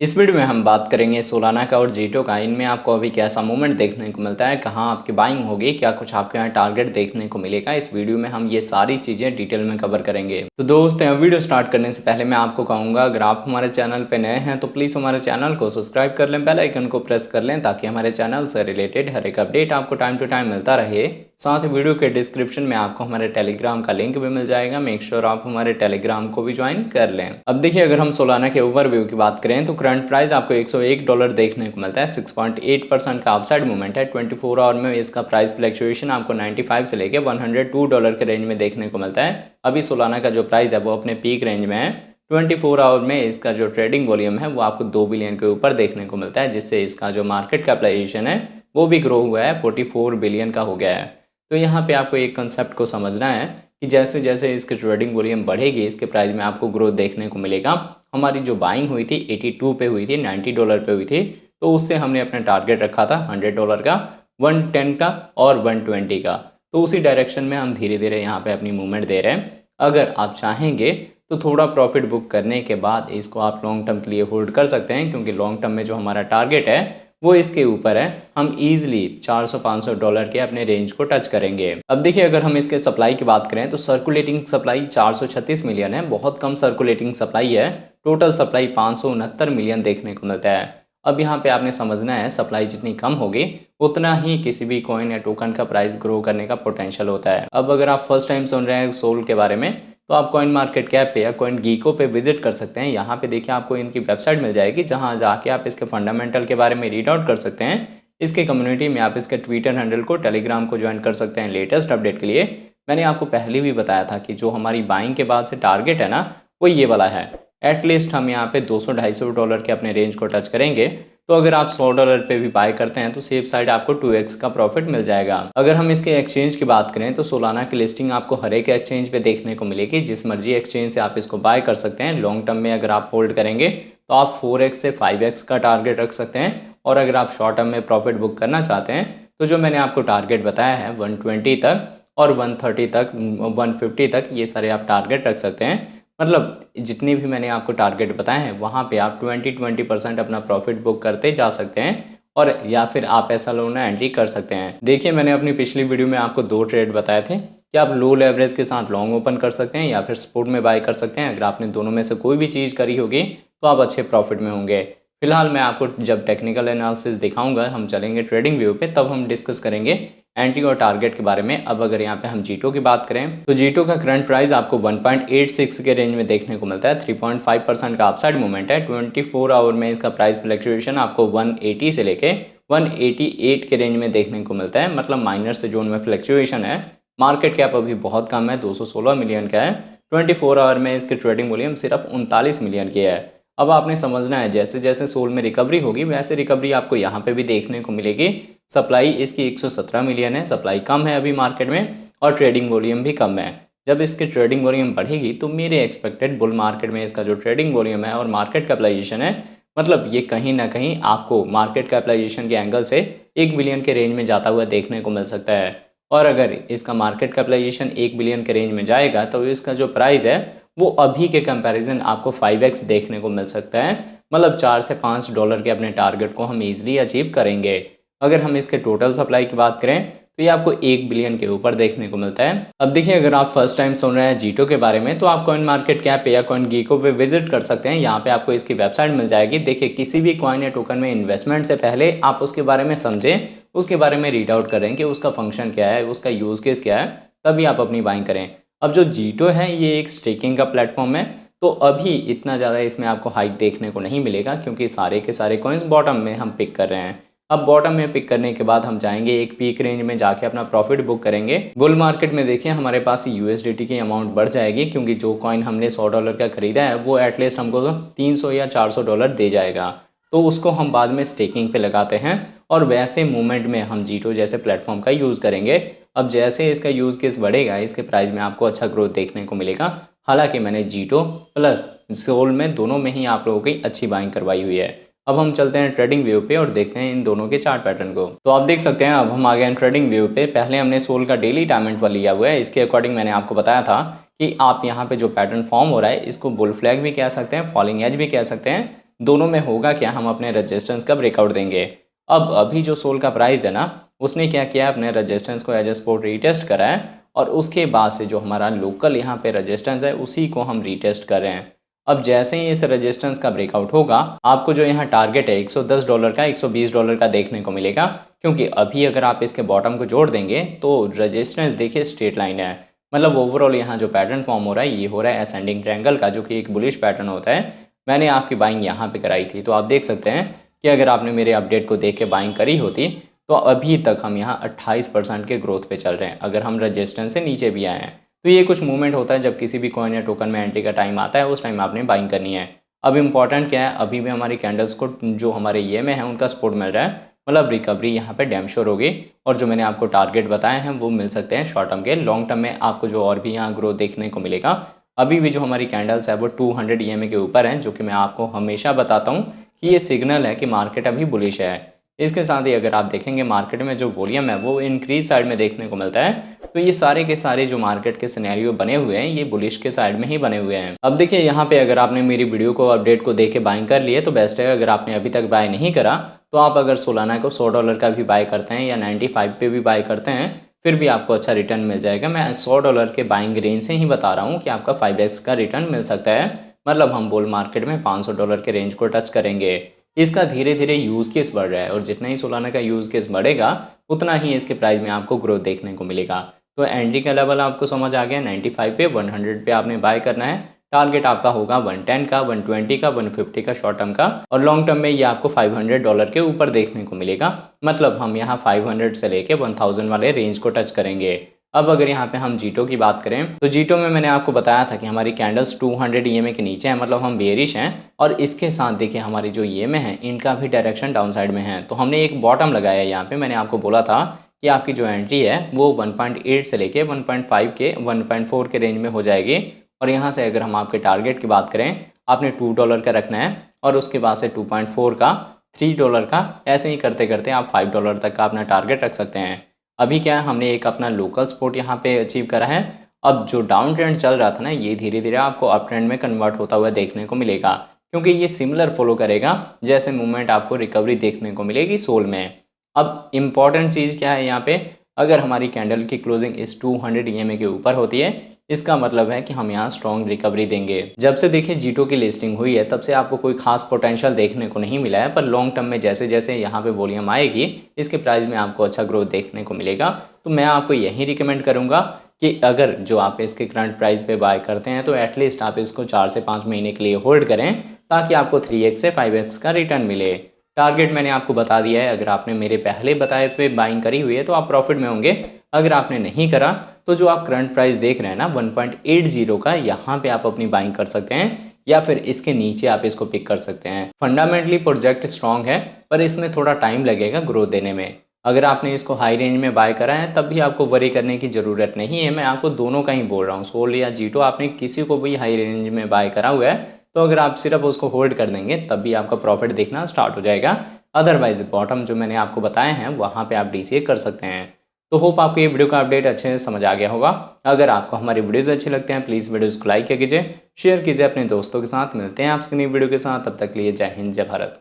इस वीडियो में हम बात करेंगे सोलाना का और जीटो का। इनमें आपको अभी कैसा मूवमेंट देखने को मिलता है, कहाँ आपकी बाइंग होगी, क्या कुछ आपके यहाँ टारगेट देखने को मिलेगा। इस वीडियो में हम ये सारी चीज़ें डिटेल में कवर करेंगे। तो दोस्तों, वीडियो स्टार्ट करने से पहले मैं आपको कहूँगा, अगर आप हमारे चैनल पर नए हैं तो प्लीज़ हमारे चैनल को सब्सक्राइब कर लें, बेल आइकन को प्रेस कर लें, ताकि हमारे चैनल से रिलेटेड हर एक अपडेट आपको टाइम टू टाइम मिलता रहे। साथ ही वीडियो के डिस्क्रिप्शन में आपको हमारे टेलीग्राम का लिंक भी मिल जाएगा। मेक श्योर आप हमारे टेलीग्राम को भी ज्वाइन कर लें। अब देखिए, अगर हम सोलाना के ओवरव्यू की बात करें तो करंट प्राइस आपको $101 देखने को मिलता है। 6.8% का अपसाइड मूवमेंट है। 24 आवर में इसका प्राइस फ्लक्चुएशन आपको 95 से लेके $102 के रेंज में देखने को मिलता है। अभी सोलाना का जो प्राइस है वो अपने पीक रेंज में है। 24 आवर में इसका जो ट्रेडिंग वॉल्यूम है वो आपको 2 बिलियन के ऊपर देखने को मिलता है, जिससे इसका जो मार्केट कैपिटलाइजेशन है वो भी ग्रो हुआ है, 44 बिलियन का हो गया है। तो यहाँ पे आपको एक कंसेप्ट को समझना है कि जैसे जैसे इसके ट्रेडिंग वॉल्यूम बढ़ेगी, इसके प्राइस में आपको ग्रोथ देखने को मिलेगा। हमारी जो बाइंग हुई थी 82 पे हुई थी, $90 पे हुई थी, तो उससे हमने अपना टारगेट रखा था $100 का, 110 का और 120 का। तो उसी डायरेक्शन में हम धीरे धीरे यहाँ पे अपनी मूवमेंट दे रहे हैं। अगर आप चाहेंगे तो थोड़ा प्रॉफिट बुक करने के बाद इसको आप लॉन्ग टर्म के लिए होल्ड कर सकते हैं, क्योंकि लॉन्ग टर्म में जो हमारा टारगेट है वो इसके ऊपर है। हम ईजिली $400-500 के अपने रेंज को टच करेंगे। अब देखिए, अगर हम इसके सप्लाई की बात करें तो सर्कुलेटिंग सप्लाई 436 मिलियन है, बहुत कम सर्कुलेटिंग सप्लाई है। टोटल सप्लाई 569 मिलियन देखने को मिलता है। अब यहाँ पे आपने समझना है, सप्लाई जितनी कम होगी उतना ही किसी भी कॉइन या टोकन का प्राइस ग्रो करने का पोटेंशियल होता है। अब अगर आप फर्स्ट टाइम सुन रहे हैं सोल के बारे में, तो आप कॉइन मार्केट कैप पे या कॉइन गीको पे विजिट कर सकते हैं। यहाँ पे देखिए आपको इनकी वेबसाइट मिल जाएगी, जहाँ जाके आप इसके फंडामेंटल के बारे में रीड आउट कर सकते हैं। इसके कम्युनिटी में आप इसके ट्विटर हैंडल को, टेलीग्राम को ज्वाइन कर सकते हैं लेटेस्ट अपडेट के लिए। मैंने आपको पहले भी बताया था कि जो हमारी बाइंग के बाद से टारगेट है ना, वो ये वाला है। एटलीस्ट हम यहाँ पे $200-250 के अपने रेंज को टच करेंगे। तो अगर आप $100 पे भी बाय करते हैं तो सेफ साइड आपको 2x का प्रॉफिट मिल जाएगा। अगर हम इसके एक्सचेंज की बात करें तो सोलाना की लिस्टिंग आपको हर एक एक्सचेंज पे देखने को मिलेगी। जिस मर्जी एक्सचेंज से आप इसको बाय कर सकते हैं। लॉन्ग टर्म में अगर आप होल्ड करेंगे तो आप 4x से 5x का टारगेट रख सकते हैं, और अगर आप शॉर्ट टर्म में प्रॉफिट बुक करना चाहते हैं तो जो मैंने आपको टारगेट बताया है 120 तक और 130 तक, 150 तक, ये सारे आप टारगेट रख सकते हैं। मतलब जितने भी मैंने आपको टारगेट बताए हैं वहाँ पे आप 20% अपना प्रॉफिट बुक करते जा सकते हैं, और या फिर आप ऐसा लोन एंट्री कर सकते हैं। देखिए, मैंने अपनी पिछली वीडियो में आपको 2 ट्रेड बताए थे कि आप लो लेवरेज के साथ लॉन्ग ओपन कर सकते हैं या फिर सपोर्ट में बाय कर सकते हैं। अगर आपने दोनों में से कोई भी चीज़ करी होगी तो आप अच्छे प्रॉफिट में होंगे। फिलहाल मैं आपको जब टेक्निकल एनालिसिस दिखाऊंगा, हम चलेंगे ट्रेडिंग व्यू पे, तब हम डिस्कस करेंगे एंट्री और टारगेट के बारे में। अब अगर यहाँ पे हम जीटो की बात करें तो जीटो का करंट प्राइस आपको 1.86 के रेंज में देखने को मिलता है। 3.5% का अपसाइड मूवमेंट है। 24 आवर में इसका प्राइस फ्लक्चुएशन आपको 180 से लेके 188 के रेंज में देखने को मिलता है। मतलब माइनर से जोन में फ्लक्चुएशन है। मार्केट कैप अभी बहुत कम है, 216 मिलियन का है। 24 आवर में इसके ट्रेडिंग वॉल्यूम सिर्फ 39 मिलियन की है। अब आपने समझना है, जैसे जैसे सोल में रिकवरी होगी वैसे रिकवरी आपको यहाँ पे भी देखने को मिलेगी। सप्लाई इसकी 117 मिलियन है, सप्लाई कम है अभी मार्केट में, और ट्रेडिंग वॉल्यूम भी कम है। जब इसकी ट्रेडिंग वॉल्यूम बढ़ेगी तो मेरे एक्सपेक्टेड बुल मार्केट में इसका जो ट्रेडिंग वॉल्यूम है और मार्केट कैपिटलाइजेशन है, मतलब ये कहीं ना कहीं आपको मार्केट कैपिटलाइजेशन के एंगल से 1 बिलियन के रेंज में जाता हुआ देखने को मिल सकता है। और अगर इसका मार्केट कैपिटलाइजेशन 1 बिलियन के रेंज में जाएगा तो इसका जो प्राइस है वो अभी के कंपैरिजन आपको 5x देखने को मिल सकता है। मतलब $4 से $5 के अपने टारगेट को हम इजीली अचीव करेंगे। अगर हम इसके टोटल सप्लाई की बात करें तो ये आपको 1 बिलियन के ऊपर देखने को मिलता है। अब देखिए, अगर आप फर्स्ट टाइम सुन रहे हैं जीटो के बारे में तो आप कॉइन मार्केट कैप पे या कॉइन गीको पे विजिट कर सकते हैं। यहाँ पे आपको इसकी वेबसाइट मिल जाएगी। देखिए, किसी भी कॉइन या टोकन में इन्वेस्टमेंट से पहले आप उसके बारे में समझें, उसके बारे में रीड आउट करें कि उसका फंक्शन क्या है, उसका यूज़ केस क्या है, तभी आप अपनी बाइंग करें। अब जो जीटो है ये एक स्टेकिंग का प्लेटफॉर्म है, तो अभी इतना ज़्यादा इसमें आपको हाइक देखने को नहीं मिलेगा, क्योंकि सारे के सारे कॉइन्स बॉटम में हम पिक कर रहे हैं। अब बॉटम में पिक करने के बाद हम जाएंगे एक पीक रेंज में, जाके अपना प्रॉफिट बुक करेंगे। बुल मार्केट में देखिए हमारे पास यूएसडीटी की अमाउंट बढ़ जाएगी, क्योंकि जो कॉइन हमने $100 का खरीदा है वो एटलीस्ट हमको $300 या $400 दे जाएगा। तो उसको हम बाद में स्टेकिंग पे लगाते हैं, और वैसे मूवमेंट में हम जीटो जैसे प्लेटफॉर्म का यूज़ करेंगे। अब जैसे इसका यूज़ केस बढ़ेगा, इसके प्राइस में आपको अच्छा ग्रोथ देखने को मिलेगा। हालांकि मैंने जीटो प्लस सोल में दोनों में ही आप लोगों की अच्छी बाइंग करवाई हुई है। अब हम चलते हैं ट्रेडिंग व्यू पे और देखते हैं इन दोनों के चार्ट पैटर्न को। तो आप देख सकते हैं, अब हम आ गए हैं ट्रेडिंग व्यू पे। पहले हमने सोल का डेली टाइम इंटरवल लिया हुआ है। इसके अकॉर्डिंग मैंने आपको बताया था कि आप यहाँ पे जो पैटर्न फॉर्म हो रहा है इसको बुल फ्लैग भी कह सकते हैं, फॉलिंग एज भी कह सकते हैं। दोनों में होगा क्या, हम अपने रेजिस्टेंस का ब्रेकआउट देंगे। अब अभी जो सोल का प्राइस है ना, उसने क्या किया, अपने रेजिस्टेंस को एज ए सपोर्ट रीटेस्ट करा है और उसके बाद से जो हमारा लोकल यहाँ पे रेजिस्टेंस है उसी को हम रीटेस्ट कर रहे हैं। अब जैसे ही इस रेजिस्टेंस का ब्रेकआउट होगा, आपको जो यहाँ टारगेट है $110 का, $120 का देखने को मिलेगा, क्योंकि अभी अगर आप इसके बॉटम को जोड़ देंगे तो रेजिस्टेंस देखिए स्ट्रेट लाइन है। मतलब ओवरऑल यहाँ जो पैटर्न फॉर्म हो रहा है ये हो रहा है असेंडिंग ट्रायंगल का, जो कि एक बुलिश पैटर्न होता है। मैंने आपकी बाइंग यहाँ पे कराई थी, तो आप देख सकते हैं कि अगर आपने मेरे अपडेट को देख के बाइंग करी होती तो अभी तक हम यहाँ 28% के ग्रोथ पे चल रहे हैं, अगर हम रेजिस्टेंस से नीचे भी आए हैं। तो ये कुछ मूवमेंट होता है जब किसी भी कॉइन या टोकन में एंट्री का टाइम आता है, उस टाइम आपने बाइंग करनी है। अब इम्पॉर्टेंट क्या है, अभी भी हमारी कैंडल्स को जो हमारे ये में है उनका सपोर्ट मिल रहा है, मतलब रिकवरी यहाँ पे डैम श्योर होगी। और जो मैंने आपको टारगेट बताए हैं वो मिल सकते हैं शॉर्ट टर्म के। लॉन्ग टर्म में आपको जो और भी यहाँ ग्रोथ देखने को मिलेगा। अभी भी जो हमारी कैंडल्स है वो 200 EMA के ऊपर हैं, जो कि मैं आपको हमेशा बताता हूँ कि ये सिग्नल है कि मार्केट अभी बुलिश है। इसके साथ ही अगर आप देखेंगे मार्केट में जो वॉल्यूम है वो इंक्रीज साइड में देखने को मिलता है। तो ये सारे के सारे जो मार्केट के सिनेरियो बने हुए हैं ये बुलिश के साइड में ही बने हुए हैं। अब देखिए यहाँ पे अगर आपने मेरी वीडियो को अपडेट को देख के बाइंग कर लिए तो बेस्ट है। अगर आपने अभी तक बाय नहीं करा तो आप अगर सोलाना को $100 का भी बाय करते हैं या 95 पे भी बाय करते हैं, फिर भी आपको अच्छा रिटर्न मिल जाएगा। मैं $100 के बाइंग रेंज से ही बता रहा हूँ कि आपका 5x का रिटर्न मिल सकता है। मतलब हम बुल मार्केट में $500 के रेंज को टच करेंगे। इसका धीरे धीरे यूज़ केस बढ़ रहा है और जितना ही सोलाना का यूज़ केस बढ़ेगा उतना ही इसके प्राइस में आपको ग्रोथ देखने को मिलेगा। तो एंट्री का लेवल आपको समझ आ गया, 95 पे, 100 पे आपने बाय करना है। टारगेट आपका होगा 110 का, 120 का, 150 का शॉर्ट टर्म का, और लॉन्ग टर्म में ये आपको $500 के ऊपर देखने को मिलेगा। मतलब हम यहाँ 500 से लेके 1000 वाले रेंज को टच करेंगे। अब अगर यहाँ पे हम जीटो की बात करें तो जीटो में मैंने आपको बताया था कि हमारी कैंडल्स 200 EMA के नीचे है, मतलब हम बेरिश हैं। और इसके साथ देखिए हमारी जो EMA है इनका भी डायरेक्शन डाउन साइड में है। तो हमने एक बॉटम लगाया है यहाँ पे। मैंने आपको बोला था कि आपकी जो एंट्री है वो 1.8 से लेके 1.5 के 1.4 के रेंज में हो जाएगी। और यहाँ से अगर हम आपके टारगेट की बात करें, आपने $2 का रखना है और उसके बाद से 2.4 का, $3 का, ऐसे ही करते करते आप $5 तक का अपना टारगेट रख सकते हैं। अभी क्या है, हमने एक अपना लोकल सपोर्ट यहाँ पे अचीव करा है। अब जो डाउन ट्रेंड चल रहा था ना, ये धीरे धीरे आपको अप ट्रेंड में कन्वर्ट होता हुआ देखने को मिलेगा, क्योंकि ये सिमिलर फॉलो करेगा जैसे मूवमेंट आपको रिकवरी देखने को मिलेगी सोल में। अब इम्पॉर्टेंट चीज़ क्या है यहाँ पे, अगर हमारी कैंडल की क्लोजिंग इस 200 EMA के ऊपर होती है, इसका मतलब है कि हम यहाँ स्ट्रॉन्ग रिकवरी देंगे। जब से देखिए जीटो की लिस्टिंग हुई है तब से आपको कोई खास पोटेंशियल देखने को नहीं मिला है, पर लॉन्ग टर्म में जैसे जैसे यहाँ पे वॉल्यूम आएगी इसके प्राइस में आपको अच्छा ग्रोथ देखने को मिलेगा। तो मैं आपको यही रिकमेंड करूँगा कि अगर जो आप इसके करंट प्राइस पे बाय करते हैं तो एटलीस्ट आप इसको 4 से 5 महीने के लिए होल्ड करें, ताकि आपको 3x से 5x का रिटर्न मिले। टारगेट मैंने आपको बता दिया है, अगर आपने मेरे पहले बताए पे बाइंग करी हुई है तो आप प्रॉफिट में होंगे। अगर आपने नहीं करा तो जो आप करंट प्राइस देख रहे हैं ना 1.80 का, यहाँ पे आप अपनी बाइंग कर सकते हैं या फिर इसके नीचे आप इसको पिक कर सकते हैं। फंडामेंटली प्रोजेक्ट स्ट्रॉन्ग है, पर इसमें थोड़ा टाइम लगेगा ग्रोथ देने में। अगर आपने इसको हाई रेंज में बाय करा है तब भी आपको वरी करने की ज़रूरत नहीं है। मैं आपको दोनों का ही बोल रहा हूँ, सोल या जीटो, आपने किसी को भी हाई रेंज में बाय करा हुआ है तो अगर आप सिर्फ उसको होल्ड कर देंगे तब भी आपका प्रॉफिट दिखना स्टार्ट हो जाएगा। अदरवाइज बॉटम जो मैंने आपको बताए हैं वहाँ पे आप DCA कर सकते हैं। तो होप आपको ये वीडियो का अपडेट अच्छे से समझ आ गया होगा। अगर आपको हमारी वीडियोज़ अच्छी लगते हैं प्लीज़ वीडियोज़ को लाइक कीजिए, शेयर कीजिए अपने दोस्तों के साथ। मिलते हैं आपसे नई वीडियो के साथ, तब तक के लिए जय हिंद, जय भारत।